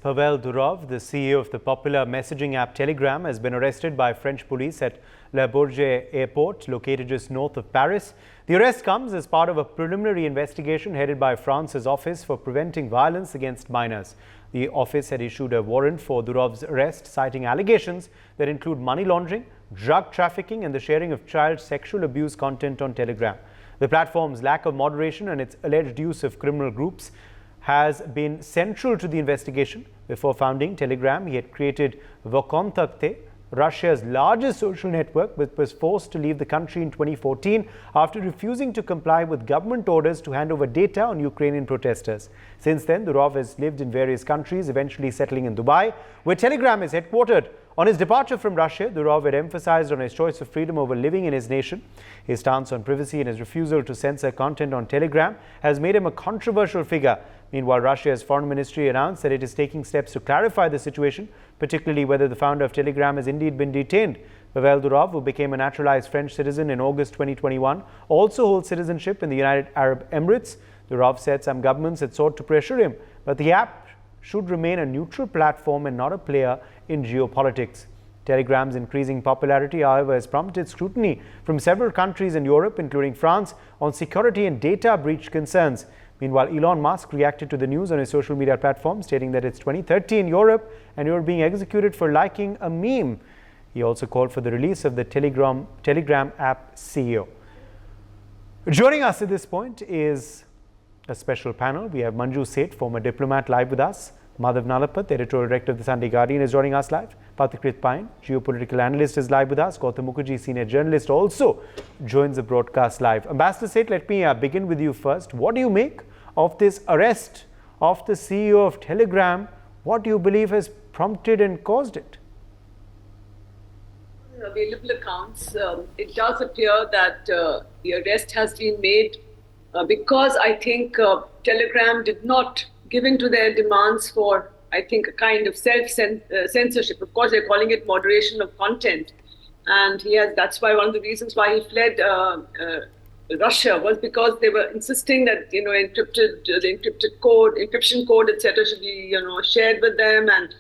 Pavel Durov, the CEO of the popular messaging app Telegram, has been arrested by French police at Le Bourget airport, located just north of Paris. The arrest comes as part of a preliminary investigation headed by France's Office for Preventing Violence Against Minors. The office had issued a warrant for Durov's arrest, citing allegations that include money laundering, drug trafficking, and the sharing of child sexual abuse content on Telegram. The platform's lack of moderation and its alleged use of criminal groups has been central to the investigation. Before founding Telegram, he had created Vkontakte, Russia's largest social network, but was forced to leave the country in 2014 after refusing to comply with government orders to hand over data on Ukrainian protesters. Since then, Durov has lived in various countries, eventually settling in Dubai, where Telegram is headquartered. On his departure from Russia, Durov had emphasized on his choice of freedom over living in his nation. His stance on privacy and his refusal to censor content on Telegram has made him a controversial figure. Meanwhile, Russia's foreign ministry announced that it is taking steps to clarify the situation, particularly whether the founder of Telegram has indeed been detained. Pavel Durov, who became a naturalized French citizen in August 2021, also holds citizenship in the United Arab Emirates. Durov said some governments had sought to pressure him, but the app should remain a neutral platform and not a player in geopolitics. Telegram's increasing popularity, however, has prompted scrutiny from several countries in Europe, including France, on security and data breach concerns. Meanwhile, Elon Musk reacted to the news on his social media platform, stating that it's 2030 in Europe and you're being executed for liking a meme. He also called for the release of the Telegram app CEO. Joining us at this point is a special panel. We have Manju Seth, former diplomat, live with us. Madhav Nalapat, editorial director of the Sunday Guardian, is joining us live. Pathikrit Pine, geopolitical analyst, is live with us. Gautam Mukherjee, senior journalist, also joins the broadcast live. Ambassador Seth, let me begin with you first. What do you make of this arrest of the CEO of Telegram? What do you believe has prompted and caused it? Available accounts, it does appear that the arrest has been made because I think Telegram did not give in to their demands for, I think, a kind of self-censorship. Of course, they're calling it moderation of content. And that's why one of the reasons why he fled Russia was because they were insisting that, the encryption code, etc., should be, shared with them, and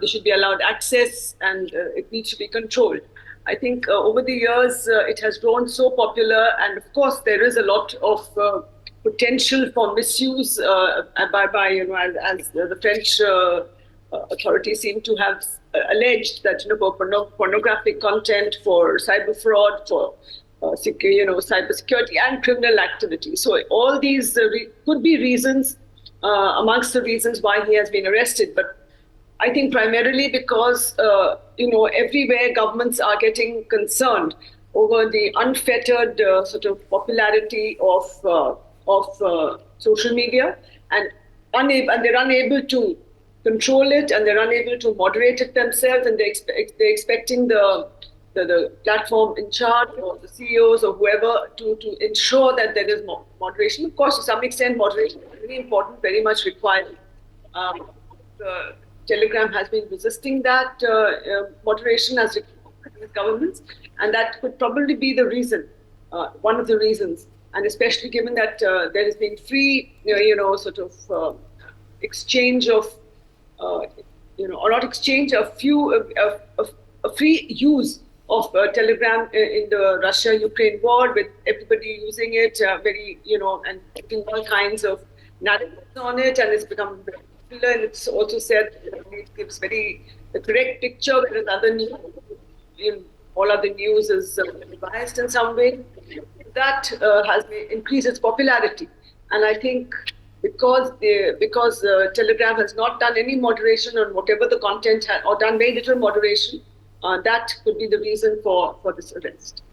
they should be allowed access, and it needs to be controlled. I think over the years, it has grown so popular, and of course, there is a lot of potential for misuse by as the French authorities seem to have alleged that for pornographic content, for cyber fraud, for cyber security and criminal activity. So all these could be reasons amongst the reasons why he has been arrested. But I think primarily because everywhere governments are getting concerned over the unfettered sort of popularity of social media, and they're unable to control it, and they're unable to moderate it themselves, and they're expecting the platform in charge, or the CEOs or whoever, to ensure that there is moderation. Of course, to some extent, moderation is very important, very much required. Telegram has been resisting that moderation as required with governments, and that could probably be the reason, one of the reasons. And especially given that there has been free, exchange of, or not exchange, a free use of Telegram in the Russia-Ukraine war, with everybody using it and putting all kinds of narratives on it, and it's become very popular. And it's also said it gives the correct picture, whereas all other news is biased in some way. That has increased its popularity, and I think because Telegram has not done any moderation on whatever the content or done very little moderation, that could be the reason for this arrest.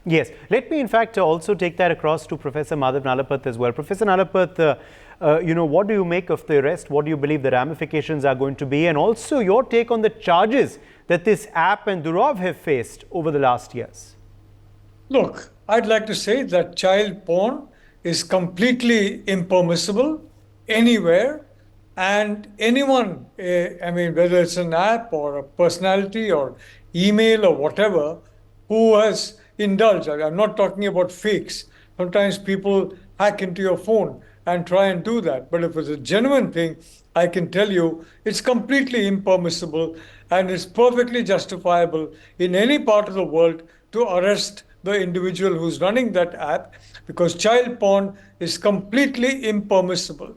Yes, let me in fact also take that across to Professor Madhav Nalapat as well. Professor Nalapat, what do you make of the arrest? What do you believe the ramifications are going to be, and also your take on the charges that this app and Durov have faced over the last years? Look, I'd like to say that child porn is completely impermissible anywhere, and anyone, whether it's an app or a personality or email or whatever, who has indulged. I'm not talking about fakes. Sometimes people hack into your phone and try and do that. But if it's a genuine thing, I can tell you it's completely impermissible and it's perfectly justifiable in any part of the world to arrest the individual who's running that app because child porn is completely impermissible.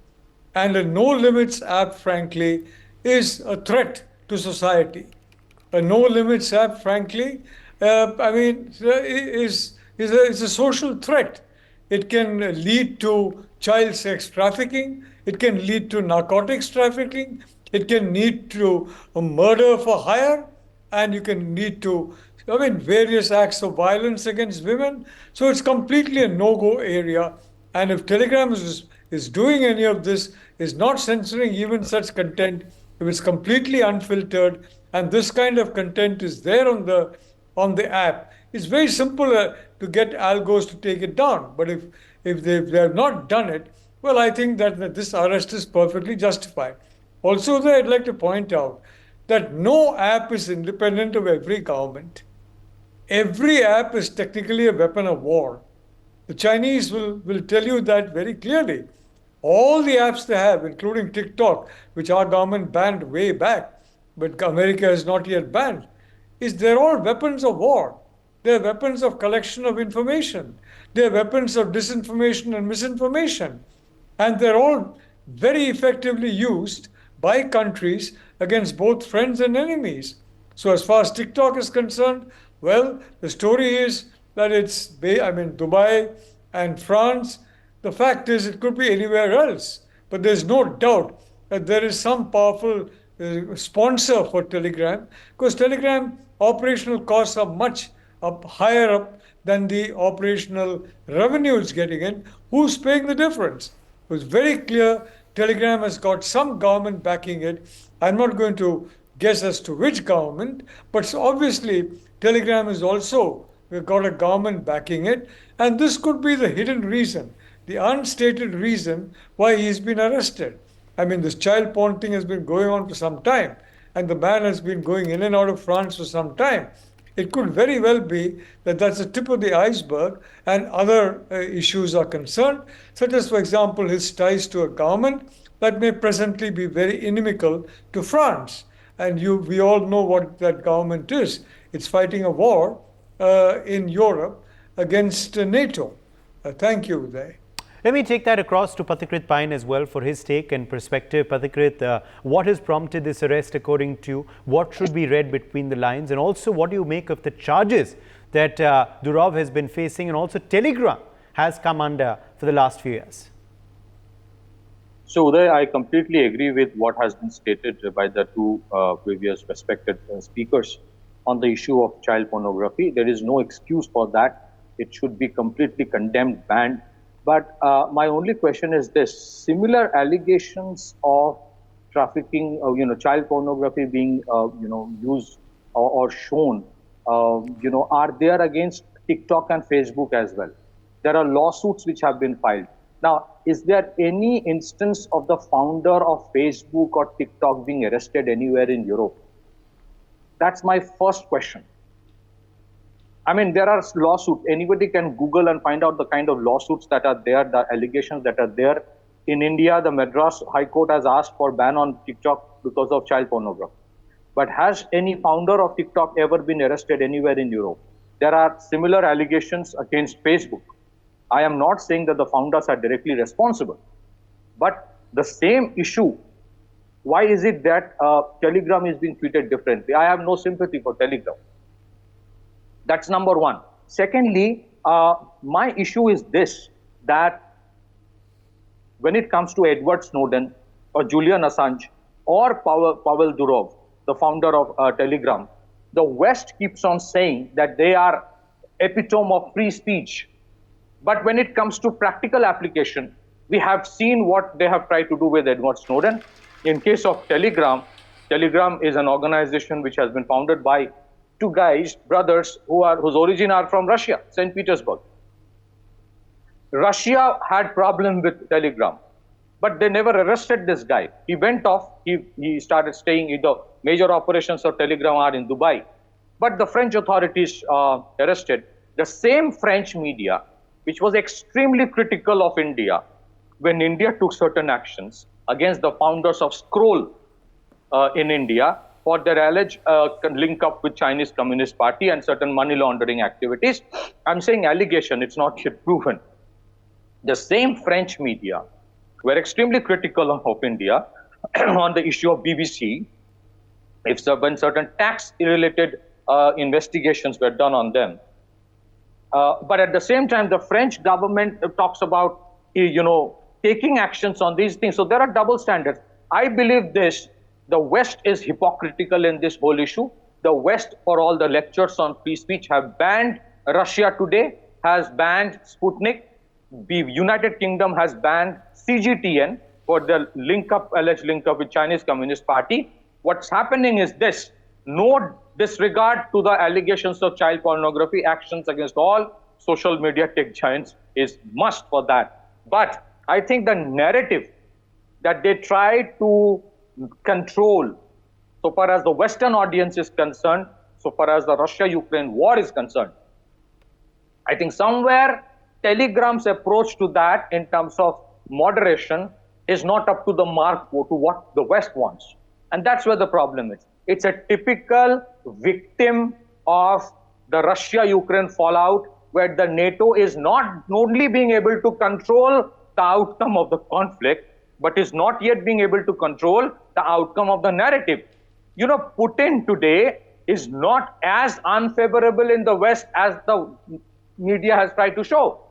And a no limits app, frankly, is a threat to society. A no limits app, frankly, is a social threat. It can lead to child sex trafficking. It can lead to narcotics trafficking. It can lead to a murder for hire, and you can lead to, various acts of violence against women. So it's completely a no-go area. And if Telegram is doing any of this, is not censoring even such content, if it's completely unfiltered, and this kind of content is there on the app, it's very simple to get algos to take it down. But if they have not done it, well, I think that this arrest is perfectly justified. Also, though, I'd like to point out that no app is independent of every government. Every app is technically a weapon of war. The Chinese will tell you that very clearly. All the apps they have, including TikTok, which our government banned way back, but America has not yet banned, they're all weapons of war. They're weapons of collection of information. They're weapons of disinformation and misinformation. And they're all very effectively used by countries against both friends and enemies. So as far as TikTok is concerned, well, the story is that Dubai and France. The fact is, it could be anywhere else. But there's no doubt that there is some powerful sponsor for Telegram, because Telegram operational costs are much higher up than the operational revenue it's getting in. Who's paying the difference? It was very clear Telegram has got some government backing it. I'm not going to guess as to which government, but obviously Telegram is also got a government backing it, and this could be the hidden reason, the unstated reason why he's been arrested. I mean, this child porn thing has been going on for some time, and the man has been going in and out of France for some time. It could very well be that that's the tip of the iceberg, and other issues are concerned, such as, for example, his ties to a government that may presently be very inimical to France. And we all know what that government is. It's fighting a war in Europe against NATO. Thank you, Uday. Let me take that across to Pathikrit Pine as well for his take and perspective. Pathikrit, what has prompted this arrest according to you? What should be read between the lines? And also, what do you make of the charges that Durov has been facing and also Telegram has come under for the last few years? So, Uday, I completely agree with what has been stated by the two previous respected speakers on the issue of child pornography. There is no excuse for that. It should be completely condemned, banned. But my only question is this: similar allegations of trafficking, child pornography being, used or shown, are there against TikTok and Facebook as well? There are lawsuits which have been filed. Now, is there any instance of the founder of Facebook or TikTok being arrested anywhere in Europe? That's my first question. I mean, there are lawsuits. Anybody can Google and find out the kind of lawsuits that are there, the allegations that are there. In India, the Madras High Court has asked for ban on TikTok because of child pornography. But has any founder of TikTok ever been arrested anywhere in Europe? There are similar allegations against Facebook. I am not saying that the founders are directly responsible, but the same issue, why is it that Telegram is being treated differently? I have no sympathy for Telegram. That's number one. Secondly, my issue is this, that when it comes to Edward Snowden or Julian Assange or Pavel Durov, the founder of Telegram, the West keeps on saying that they are epitome of free speech. But when it comes to practical application, we have seen what they have tried to do with Edward Snowden. In case of Telegram, Telegram is an organization which has been founded by two guys, brothers, whose origin are from Russia, St. Petersburg. Russia had problem with Telegram, but they never arrested this guy. He went off, he started staying in the major operations of Telegram are in Dubai. But the French authorities arrested the same French media, which was extremely critical of India when India took certain actions. against the founders of Scroll in India for their alleged link up with Chinese Communist Party and certain money laundering activities. I'm saying allegation, it's not yet proven. The same French media were extremely critical of India on the issue of BBC, when certain tax-related investigations were done on them. But at the same time, the French government talks about, taking actions on these things. So there are double standards. I believe this, the West is hypocritical in this whole issue. The West, for all the lectures on free speech, have banned Russia today, has banned Sputnik. The United Kingdom has banned CGTN for the alleged link up with Chinese Communist Party. What's happening is this: no disregard to the allegations of child pornography. Actions against all social media tech giants is must for that. But I think the narrative that they try to control, so far as the Western audience is concerned, so far as the Russia-Ukraine war is concerned, I think somewhere Telegram's approach to that in terms of moderation is not up to the mark to what the West wants. And that's where the problem is. It's a typical victim of the Russia-Ukraine fallout, where the NATO is not only being able to control the outcome of the conflict, but is not yet being able to control the outcome of the narrative. Putin today is not as unfavorable in the West as the media has tried to show.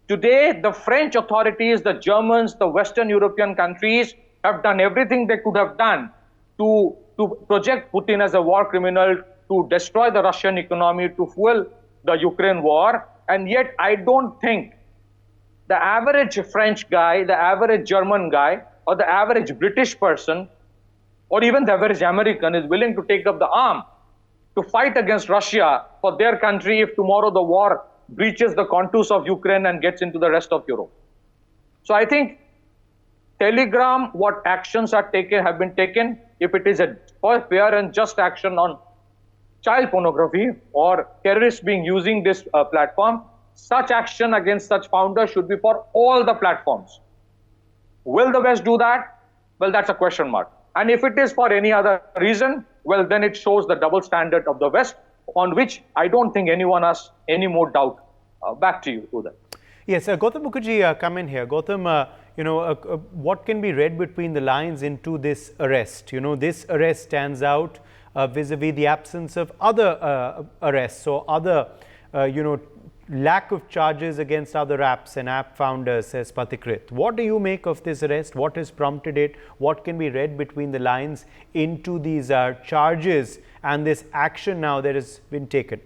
Today, the French authorities, the Germans, the Western European countries have done everything they could have done to project Putin as a war criminal, to destroy the Russian economy, to fuel the Ukraine war. And yet, I don't think the average French guy, the average German guy, or the average British person, or even the average American is willing to take up the arm to fight against Russia for their country if tomorrow the war breaches the contours of Ukraine and gets into the rest of Europe. So I think Telegram, what actions have been taken, if it is a fair and just action on child pornography or terrorists using this platform, such action against such founders should be for all the platforms. Will the West do that? Well, that's a question mark. And if it is for any other reason, well, then it shows the double standard of the West, on which I don't think anyone has any more doubt. Back to you, Uday. Yes, Gautam Mukherjee, come in here. Gautam, what can be read between the lines into this arrest? This arrest stands out vis-a-vis the absence of other arrests or other, lack of charges against other apps and app founders, says Pathikrit. What do you make of this arrest? What has prompted it? What can be read between the lines into these charges and this action now that has been taken?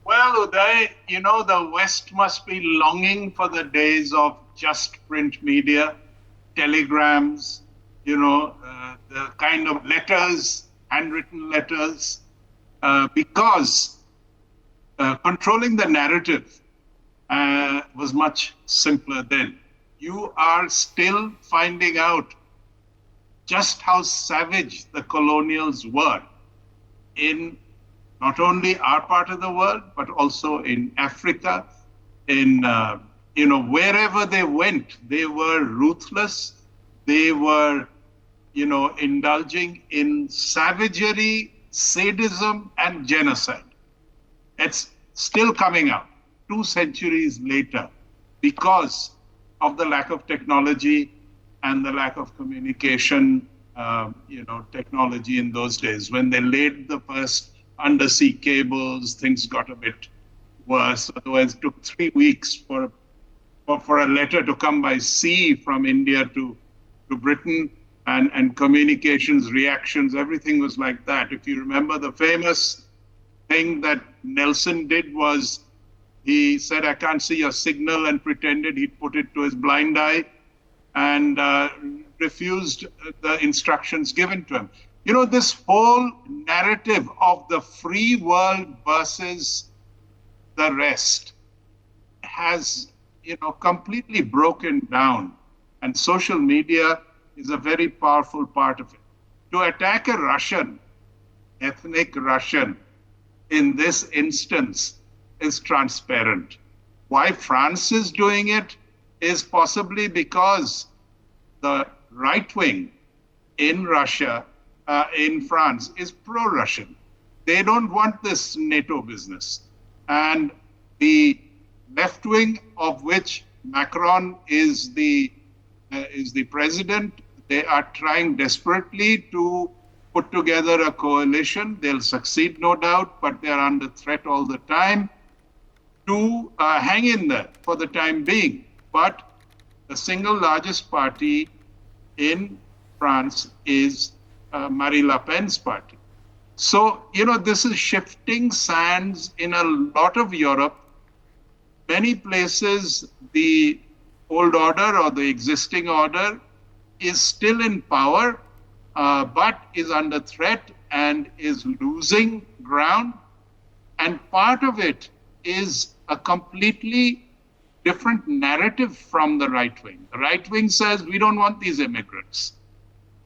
Well, Uday, the West must be longing for the days of just print media, telegrams, the kind of letters, handwritten letters, because controlling the narrative was much simpler then. You are still finding out just how savage the colonials were in not only our part of the world, but also in Africa, in, wherever they went, they were ruthless. They were, indulging in savagery, sadism, and genocide. It's still coming out 2 centuries later because of the lack of technology and the lack of communication, technology in those days. When they laid the first undersea cables, things got a bit worse. Otherwise, it took 3 weeks for a letter to come by sea from India to Britain, and communications, reactions, everything was like that. If you remember, the famous thing that Nelson did was he said, "I can't see your signal," and pretended he'd put it to his blind eye and refused the instructions given to him. This whole narrative of the free world versus the rest has, completely broken down. And social media is a very powerful part of it. To attack a Russian, ethnic Russian, in this instance is transparent. Why France is doing it is possibly because the right wing in Russia, in France, is pro-Russian. They don't want this NATO business. And the left wing, of which Macron is the president, they are trying desperately to put together a coalition. They'll succeed, no doubt, but they're under threat all the time to hang in there for the time being. But the single largest party in France is Marine Le Pen's party. So, this is shifting sands in a lot of Europe. Many places, the old order or the existing order is still in power, but is under threat and is losing ground. And part of it is a completely different narrative from the right wing. The right wing says, we don't want these immigrants.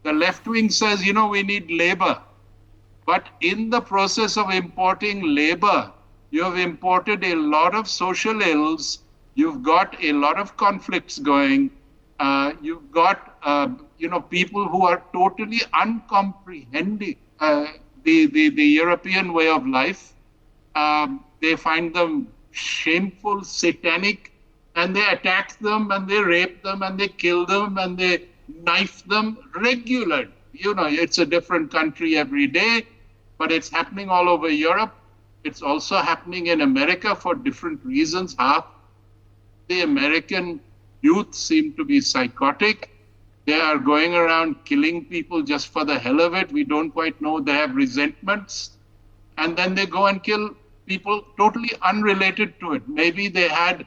The left wing says, we need labor. But in the process of importing labor, you have imported a lot of social ills. You've got a lot of conflicts going. You've got, people who are totally uncomprehending the European way of life. They find them shameful, satanic, and they attack them, and they rape them, and they kill them, and they knife them regularly. It's a different country every day, but it's happening all over Europe. It's also happening in America for different reasons. Half the American youth seem to be psychotic. They are going around killing people just for the hell of it. We don't quite know. They have resentments. And then they go and kill people totally unrelated to it. Maybe they had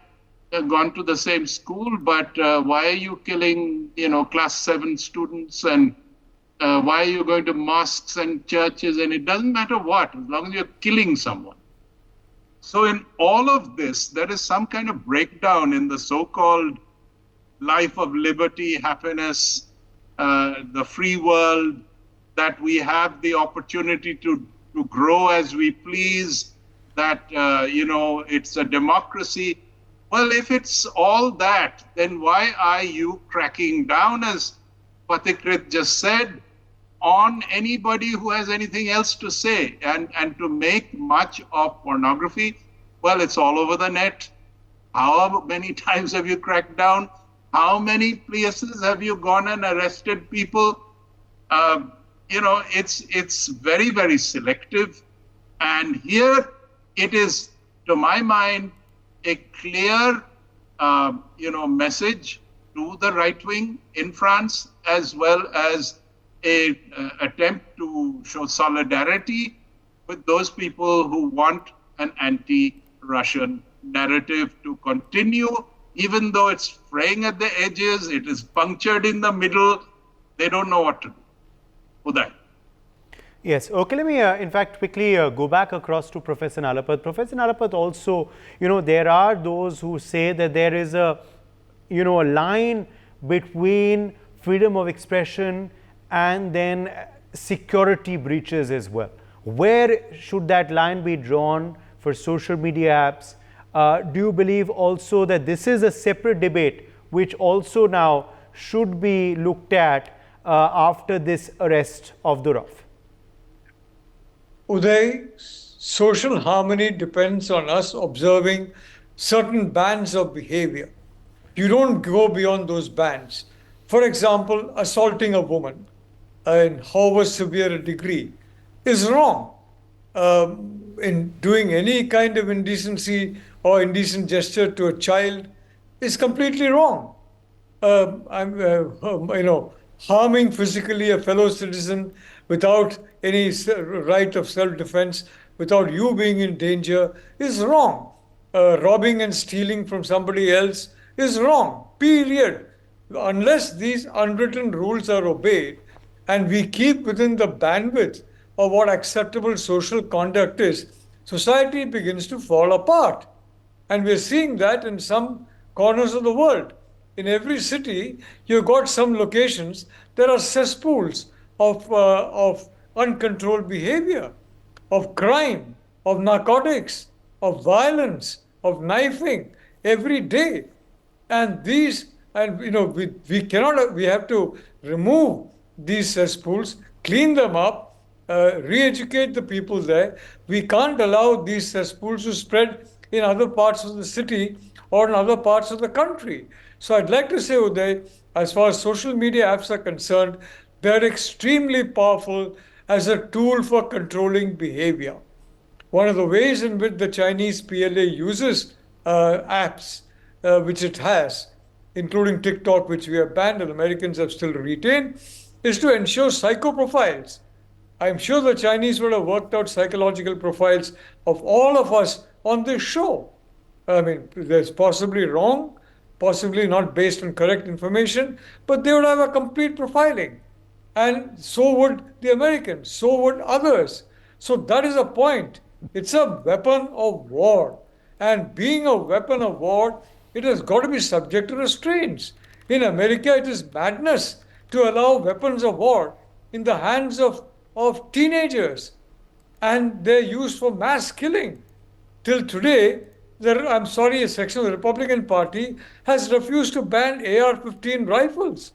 gone to the same school, but why are you killing, class 7 students, and why are you going to mosques and churches? And it doesn't matter what, as long as you're killing someone. So in all of this, there is some kind of breakdown in the so-called life of liberty, happiness, the free world, that we have the opportunity to grow as we please, that, it's a democracy. Well, if it's all that, then why are you cracking down, as Pathikrit just said, on anybody who has anything else to say, and to make much of pornography? Well, it's all over the net. How many times have you cracked down? How many places have you gone and arrested people? It's very, very selective. And here it is, to my mind, a clear, message to the right wing in France, as well as a attempt to show solidarity with those people who want an anti-Russian narrative to continue, even though it's fraying at the edges, it is punctured in the middle. They don't know what to do. Uday. Yes. Okay, let me in fact quickly go back across to Professor Nalapat. Professor Nalapat, also, there are those who say that there is a line between freedom of expression and then security breaches as well. Where should that line be drawn for social media apps? Do you believe also that this is a separate debate which also now should be looked at after this arrest of Durov? Uday, social harmony depends on us observing certain bands of behavior. You don't go beyond those bands. For example, assaulting a woman in however severe a degree is wrong. In doing any kind of indecency or indecent gesture to a child is completely wrong. Harming physically a fellow citizen without any right of self-defense, without you being in danger, is wrong. Robbing and stealing from somebody else is wrong, period. Unless these unwritten rules are obeyed and we keep within the bandwidth of what acceptable social conduct is, society begins to fall apart. And we're seeing that in some corners of the world. In every city, you've got some locations, there are cesspools of uncontrolled behavior, of crime, of narcotics, of violence, of knifing every day. And we have to remove these cesspools, clean them up, re-educate the people there. We can't allow these cesspools to spread in other parts of the city or in other parts of the country. So I'd like to say, Uday, as far as social media apps are concerned, they're extremely powerful as a tool for controlling behavior. One of the ways in which the Chinese PLA uses apps, which it has, including TikTok, which we have banned and Americans have still retained, is to ensure psychoprofiles. I'm sure the Chinese would have worked out psychological profiles of all of us on this show. I mean, there's possibly wrong, possibly not based on correct information, but they would have a complete profiling. And so would the Americans, so would others. So that is a point. It's a weapon of war. And being a weapon of war, it has got to be subject to restraints. In America, it is madness to allow weapons of war in the hands of teenagers. And they're used for mass killing. Till today, I'm sorry, a section of the Republican Party has refused to ban AR-15 rifles,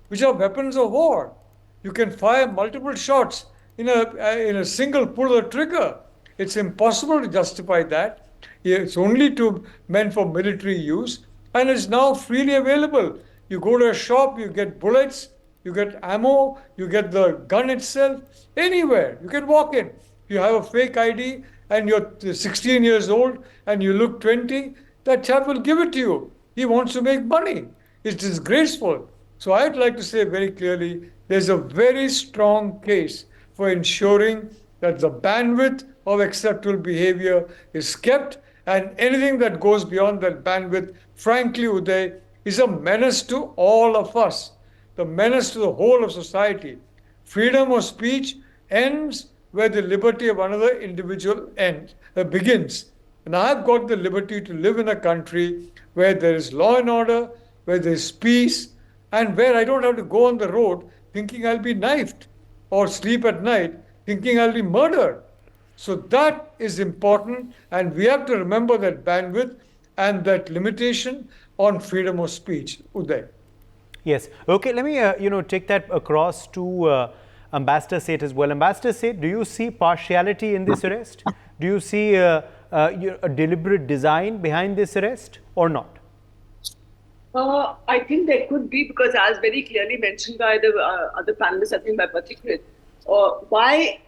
which are weapons of war. You can fire multiple shots in a single pull of the trigger. It's impossible to justify that. It's only meant for military use, and it's now freely available. You go to a shop, you get bullets, you get ammo, you get the gun itself, anywhere. You can walk in. You have a fake ID and you're 16 years old and you look 20, that chap will give it to you. He wants to make money. It's disgraceful. So I'd like to say very clearly, there's a very strong case for ensuring that the bandwidth of acceptable behavior is kept, and anything that goes beyond that bandwidth, frankly, Uday, is a menace to all of us, the menace to the whole of society. Freedom of speech ends where the liberty of another individual begins. And I've got the liberty to live in a country where there is law and order, where there is peace, and where I don't have to go on the road thinking I'll be knifed or sleep at night thinking I'll be murdered. So that is important, and we have to remember that bandwidth and that limitation on freedom of speech. Uday. Yes. Okay. Let me take that across to Ambassador Seth as well. Ambassador Seth, do you see partiality in this arrest? Do you see a deliberate design behind this arrest or not? I think there could be, because as very clearly mentioned by the other panelists, I think by Patikrit, why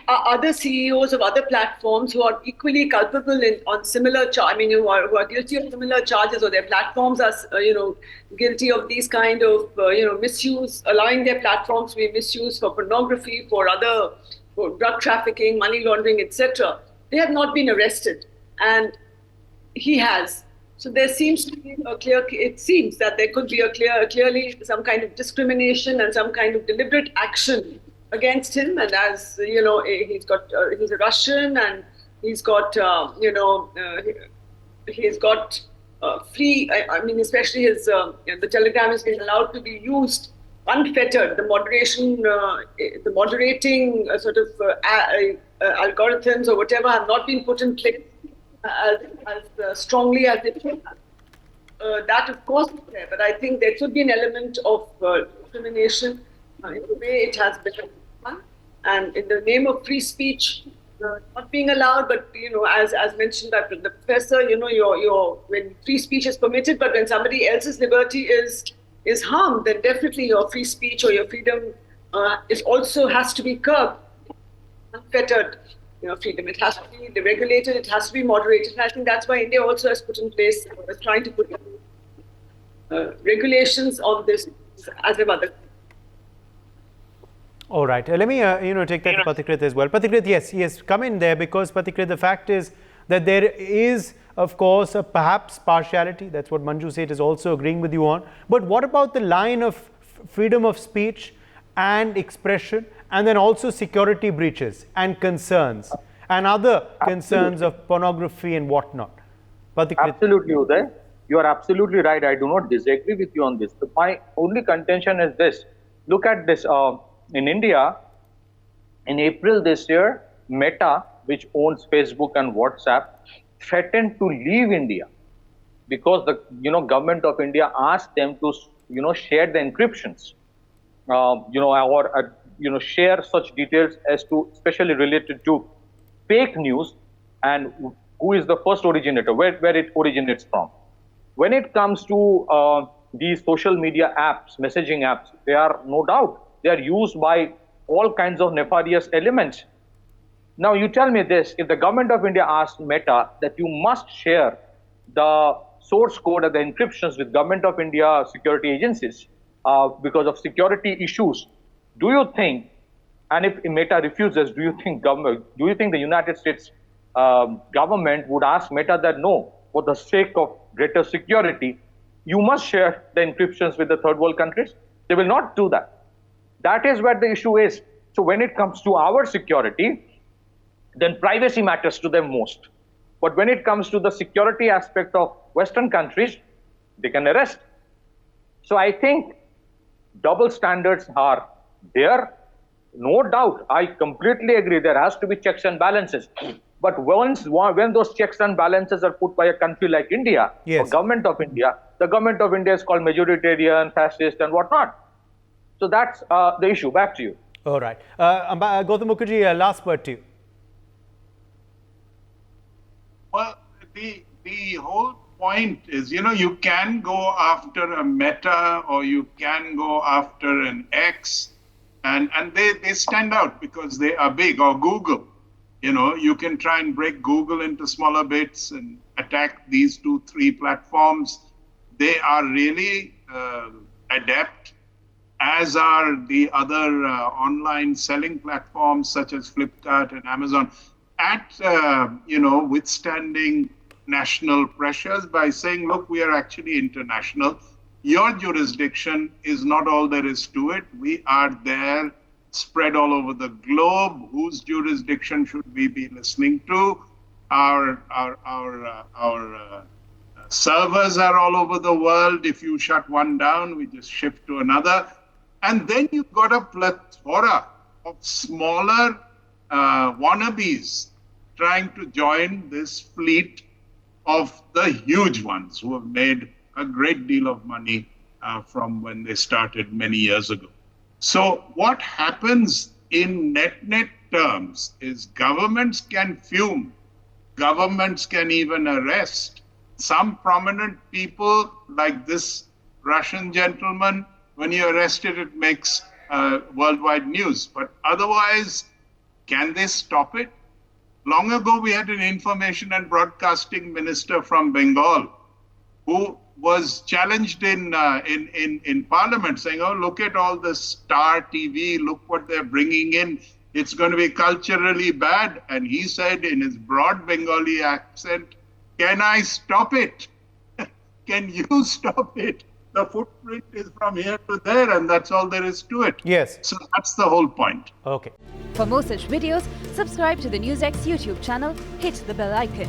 other CEOs of other platforms who are equally culpable on similar who are guilty of similar charges, or their platforms are guilty of these kind of misuse, allowing their platforms to be misused for pornography, for drug trafficking, money laundering, etc. They have not been arrested, and he has. So there seems to be it seems that there could be clearly some kind of discrimination and some kind of deliberate action against him. And as you know, he's a Russian, and he's got free. I mean, especially his the Telegram has been allowed to be used unfettered. The moderating algorithms or whatever have not been put in place as strongly as it should. That of course is there, but I think there should be an element of discrimination in the way it has been done, and in the name of free speech not being allowed. But as mentioned by the professor, when free speech is permitted, but when somebody else's liberty is harmed, then definitely your free speech or your freedom has to be curbed, unfettered. Freedom. It has to be regulated, it has to be moderated. And I think that's why India also has put in place, is trying to put regulations on this as a other. All right. Let me, take that to Patikrit as well. Patikrit, yes, come in there, because Patikrit, the fact is that there is, of course, perhaps partiality. That's what Manju Seth is also agreeing with you on. But what about the line of freedom of speech and expression, and then also security breaches and concerns and other concerns of pornography and whatnot? Patikrit. Absolutely, Uday. You are absolutely right. I do not disagree with you on this. My only contention is this. Look at this. In India, in April this year, Meta, which owns Facebook and WhatsApp, threatened to leave India because the government of India asked them to share the encryptions, or share such details as to especially related to fake news and who is the first originator, where it originates from. When it comes to these social media apps, messaging apps, they are no doubt, they are used by all kinds of nefarious elements. Now you tell me this, if the government of India asked Meta that you must share the source code and the encryptions with government of India security agencies because of security issues, do you think, and if Meta refuses, do you think the United States government would ask Meta that no, for the sake of greater security, you must share the encryptions with the third world countries? They will not do that. That is where the issue is. So when it comes to our security, then privacy matters to them most. But when it comes to the security aspect of Western countries, they can arrest. So I think double standards are there. No doubt, I completely agree, there has to be checks and balances. But when those checks and balances are put by a country like India, Yes. or government of India, the government of India is called majoritarian, fascist, and whatnot. So that's the issue. Back to you. All right. Gautam Mukherjee, last word to you. Well, the whole point is, you can go after a Meta or you can go after an X, and they stand out because they are big, or Google. You can try and break Google into smaller bits and attack these 2-3 platforms. They are really adept, as are the other online selling platforms such as Flipkart and Amazon, at withstanding national pressures by saying, look, we are actually international. Your jurisdiction is not all there is to it. We are there, spread all over the globe. Whose jurisdiction should we be listening to? Our servers are all over the world. If you shut one down, we just shift to another. And then you've got a plethora of smaller wannabes trying to join this fleet of the huge ones who have made a great deal of money from when they started many years ago. So what happens in net terms is governments can fume, governments can even arrest. Some prominent people, like this Russian gentleman, when you're arrested, it makes worldwide news. But otherwise, can they stop it? Long ago, we had an information and broadcasting minister from Bengal who was challenged in Parliament, saying, "Oh, look at all the Star TV, look what they're bringing in. It's going to be culturally bad." And he said in his broad Bengali accent, "Can I stop it? Can you stop it? The footprint is from here to there, and that's all there is to it." Yes. So that's the whole point. Okay. For more such videos, subscribe to the NewsX YouTube channel, hit the bell icon.